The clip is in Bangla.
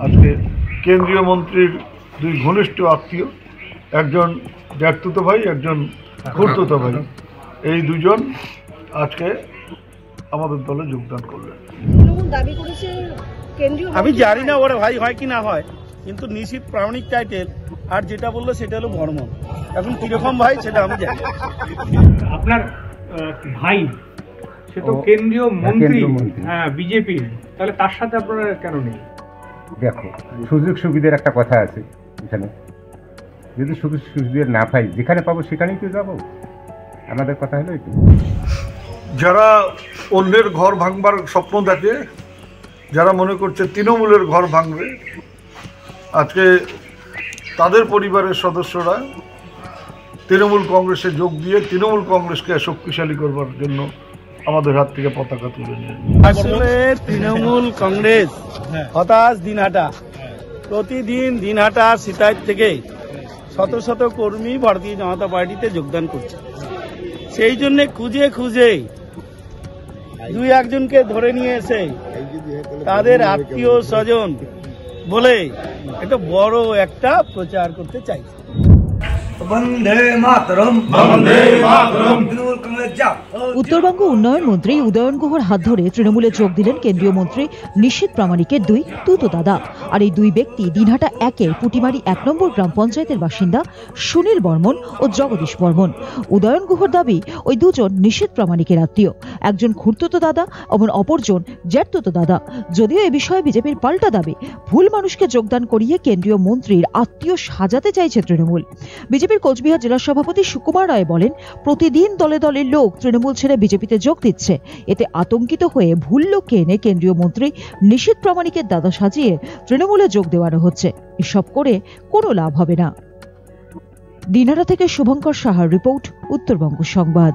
আজকে কেন্দ্রীয় মন্ত্রীর দুই ঘনিষ্ঠ আত্মীয়, একজন জ্যাঠতুতো ভাই, একজন খুড়তুতো ভাই, এই দুজন আজকে আমাদের দলে যোগদান করলেন। আমি জানি না ওরা ভাই হয় কি না হয়, কিন্তু নিশীথ প্রামাণিক টাইটেল আর যেটা বললো সেটা হলো বর্মন। এখন কিরকম ভাই সেটা আমি জানি। আপনার ভাই সে তো কেন্দ্রীয় মন্ত্রী, হ্যাঁ বিজেপির, তাহলে তার সাথে আপনারা কেন নেই? দেখো, সুযোগ সুবিধার একটা কথা আছে এখানে, যদি সুযোগ সুবিধা না পাই, যেখানে পাবো সেখানেই তো যাবো। আমাদের কথা হলো এটি, যারা অন্যের ঘর ভাঙবার স্বপ্ন দেখে, যারা মনে করছে তৃণমূলের ঘর ভাঙবে, আজকে তাদের পরিবারের সদস্যরা তৃণমূল কংগ্রেসে যোগ দিয়ে তৃণমূল কংগ্রেসকে শক্তিশালী করবার জন্য আমাদের হাত থেকে পতাকা তুলে নিয়ে। আসলে তৃণমূল কংগ্রেস হতাশ দিনহাটা, প্রতিদিন দিনহাটা সিতাইত থেকে শত শত কর্মী ভারতীয় জনতা পার্টিতে যোগদান করছে। সেই জন্য খুঁজে খুঁজে দুই একজনকে ধরে নিয়ে এসে তাদের আত্মীয় স্বজন বলে একটা বড় একটা প্রচার করতে চাইছে। উত্তরবঙ্গ উন্নয়ন মন্ত্রী উদয়ন গুহর হাত ধরে তৃণমূলে যোগ দিলেন কেন্দ্রীয় মন্ত্রী নিশীথ প্রামাণিকের দুই তুতো দাদা। আর এই দুই ব্যক্তি দিনহাটা 1-এর পুটিমারি 1 নম্বর গ্রাম পঞ্চায়েতের বাসিন্দা সুনীল বর্মন ও জগদীশ বর্মন। উদয়ন গুহর দাবি ওই দুজন নিশীথ প্রামাণিকের আত্মীয়, একজন খুড়তুতো দাদা এবং অপরজন জ্যাঠতুতো দাদা। যদিও এ বিষয়ে বিজেপির পাল্টা দাবি, ভুল মানুষকে যোগদান করিয়ে কেন্দ্রীয় মন্ত্রীর আত্মীয় সাজাতে চাইছে তৃণমূল। বিজেপির কোচবিহার জেলা সভাপতি সুকুমার রায় বলেন, প্রতিদিন দলে দলে লোক তৃণমূল ছেড়ে বিজেপিতে যোগ দিচ্ছে। এতে আতঙ্কিত হয়ে ভুল লোককে এনে কেন্দ্রীয় মন্ত্রী নিশীথ প্রামাণিকের দাদা সাজিয়ে তৃণমূলে যোগ দেওয়ানো হচ্ছে। এসব করে কোনো লাভ হবে না। দিনহাটা থেকে শুভঙ্কর সাহার রিপোর্ট, উত্তরবঙ্গ সংবাদ।